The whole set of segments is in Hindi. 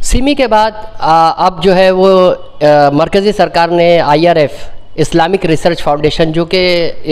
सिमी के बाद अब जो है वो मरकज़ी सरकार ने आईआरएफ इस्लामिक रिसर्च फाउंडेशन, जो कि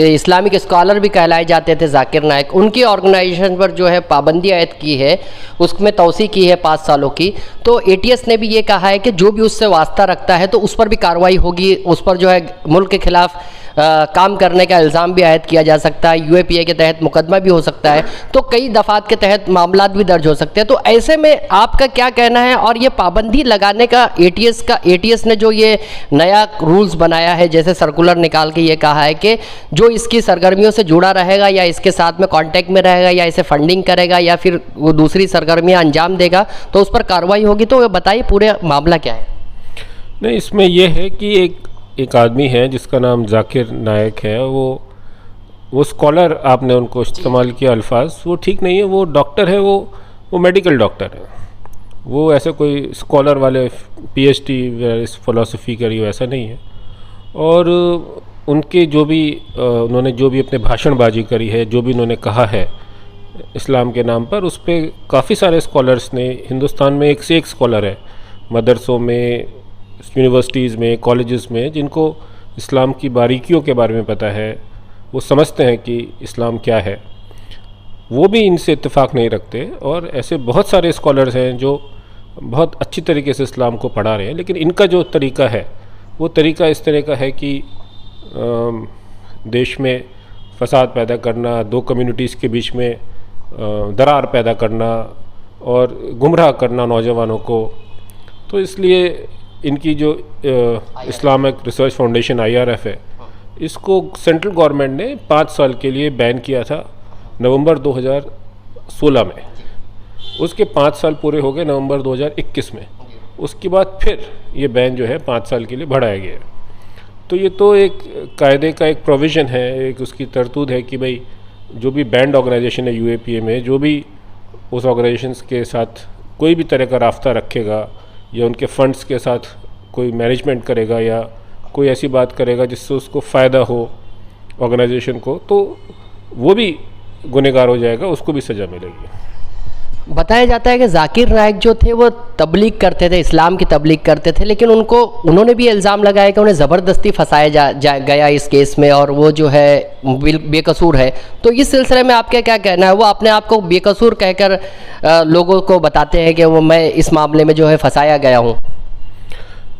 इस्लामिक स्कॉलर भी कहलाए जाते थे जाकिर नाइक, उनकी ऑर्गेनाइजेशन पर जो है पाबंदी आयद की है, उसमें तौसी की है 5 सालों की। तो एटीएस ने भी ये कहा है कि जो भी उससे वास्ता रखता है तो उस पर भी कार्रवाई होगी, उस पर जो है मुल्क के खिलाफ काम करने का इल्ज़ाम भी आयद किया जा सकता है, यूएपीए के तहत मुकदमा भी हो सकता है, तो कई दफ़ात के तहत मामलात भी दर्ज हो सकते हैं। तो ऐसे में आपका क्या कहना है? और ये पाबंदी लगाने का एटीएस ने जो ये नया रूल्स बनाया है, जैसे सर्कुलर निकाल के ये कहा है कि जो इसकी सरगर्मियों से जुड़ा रहेगा या इसके साथ में कांटेक्ट में रहेगा या इसे फंडिंग करेगा या फिर वो दूसरी सरगर्मियाँ अंजाम देगा तो उस पर कार्रवाई होगी। तो बताइए पूरे मामला क्या है? नहीं, इसमें यह है कि एक आदमी है जिसका नाम जाकिर नायक है, वो स्कॉलर आपने उनको इस्तेमाल किया अल्फाज, वो ठीक नहीं है। वो डॉक्टर है, वो मेडिकल डॉक्टर है, वो ऐसे कोई स्कॉलर वाले पीएचडी इस फ़िलासफ़ी करी वैसा नहीं है। और उनके उन्होंने जो भी अपने भाषणबाजी करी है, जो भी उन्होंने कहा है इस्लाम के नाम पर, उस पर काफ़ी सारे स्कॉलर्स ने, हिंदुस्तान में एक से एक स्कॉलर है मदरसों में, यूनिवर्सिटीज़ में, कॉलेजेस में, जिनको इस्लाम की बारीकियों के बारे में पता है, वो समझते हैं कि इस्लाम क्या है, वो भी इनसे इत्तेफाक नहीं रखते। और ऐसे बहुत सारे स्कॉलर्स हैं जो बहुत अच्छी तरीके से इस्लाम को पढ़ा रहे हैं, लेकिन इनका जो तरीका है वो तरीका इस तरह का है कि देश में फसाद पैदा करना, दो कम्युनिटीज़ के बीच में दरार पैदा करना और गुमराह करना नौजवानों को। तो इसलिए इनकी जो इस्लामिक रिसर्च फाउंडेशन आईआरएफ है, इसको सेंट्रल गवर्नमेंट ने 5 साल के लिए बैन किया था नवंबर 2016 में। उसके 5 साल पूरे हो गए नवंबर 2021 में। उसके बाद फिर ये बैन जो है 5 साल के लिए बढ़ाया गया। तो ये तो एक कायदे का एक प्रोविज़न है, एक उसकी तरतूद है कि भाई जो भी बैंड ऑर्गेनाइजेशन है यूएपीए में, जो भी उस ऑर्गेनाइजेशंस के साथ कोई भी तरह का राफ्ता रखेगा या उनके फंड्स के साथ कोई मैनेजमेंट करेगा या कोई ऐसी बात करेगा जिससे उसको फ़ायदा हो ऑर्गेनाइजेशन को, तो वो भी गुनहगार हो जाएगा, उसको भी सज़ा मिलेगी। बताया जाता है कि जाकिर नाइक जो थे वो तबलीग करते थे, इस्लाम की तबलीग करते थे, लेकिन उन्होंने भी इल्ज़ाम लगाया कि उन्हें ज़बरदस्ती फंसाया गया इस केस में और वो जो है बेकसूर है। तो इस सिलसिले में आपका क्या कहना है? वो अपने आप को बेकसूर कहकर लोगों को बताते हैं कि वो मैं इस मामले में जो है फंसाया गया हूँ।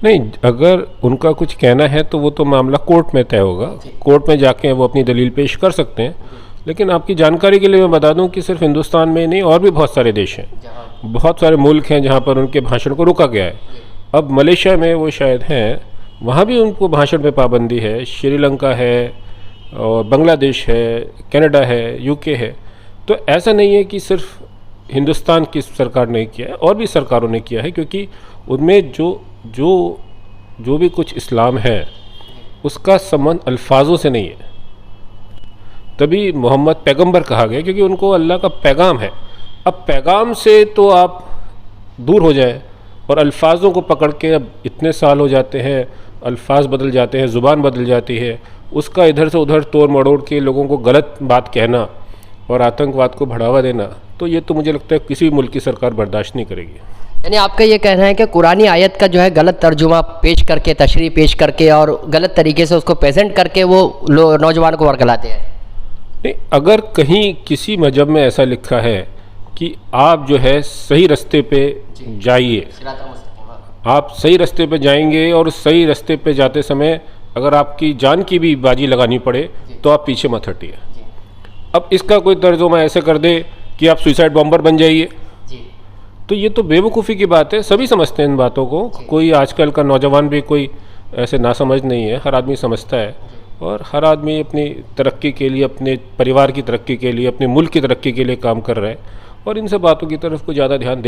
नहीं, अगर उनका कुछ कहना है तो वो तो मामला कोर्ट में तय होगा, कोर्ट में जाके वो अपनी दलील पेश कर सकते हैं। लेकिन आपकी जानकारी के लिए मैं बता दूं कि सिर्फ हिंदुस्तान में नहीं, और भी बहुत सारे देश हैं, बहुत सारे मुल्क हैं जहां पर उनके भाषण को रोका गया है। अब मलेशिया में वो शायद हैं, वहां भी उनको भाषण पे पाबंदी है, श्रीलंका है और बांग्लादेश है, कनाडा है, यूके है। तो ऐसा नहीं है कि सिर्फ हिंदुस्तान की सरकार ने किया है, और भी सरकारों ने किया है, क्योंकि उनमें जो भी कुछ इस्लाम है उसका संबंध अल्फाजों से नहीं है। तभी मोहम्मद पैगंबर कहा गया, क्योंकि उनको अल्लाह का पैगाम है। अब पैगाम से तो आप दूर हो जाए और अल्फाजों को पकड़ के, अब इतने साल हो जाते हैं, अल्फाज बदल जाते हैं, ज़ुबान बदल जाती है, उसका इधर से उधर तोड़ मरोड़ के लोगों को गलत बात कहना और आतंकवाद को बढ़ावा देना, तो ये तो मुझे लगता है किसी भी मुल्क की सरकार बर्दाश्त नहीं करेगी। यानी आपका ये कहना है कि कुरानी आयत का जो है गलत तर्जुमा पेश करके, तशरीह पेश करके और गलत तरीके से उसको प्रेजेंट करके वो नौजवान को वर्गलाते हैं। नहीं, अगर कहीं किसी मजहब में ऐसा लिखा है कि आप जो है सही रास्ते पे जाइए, आप सही रास्ते पे जाएंगे और सही रास्ते पे जाते समय अगर आपकी जान की भी बाजी लगानी पड़े तो आप पीछे मत हटिए। अब इसका कोई तर्जुमा ऐसे कर दे कि आप सुसाइड बॉम्बर बन जाइए, तो ये तो बेवकूफ़ी की बात है। सभी समझते हैं इन बातों को, कोई आजकल का नौजवान भी कोई ऐसे नासमझ नहीं है, हर आदमी समझता है। और हर आदमी अपनी तरक्की के लिए, अपने परिवार की तरक्की के लिए, अपने मुल्क की तरक्की के लिए काम कर रहा है, और इन सब बातों की तरफ को ज़्यादा ध्यान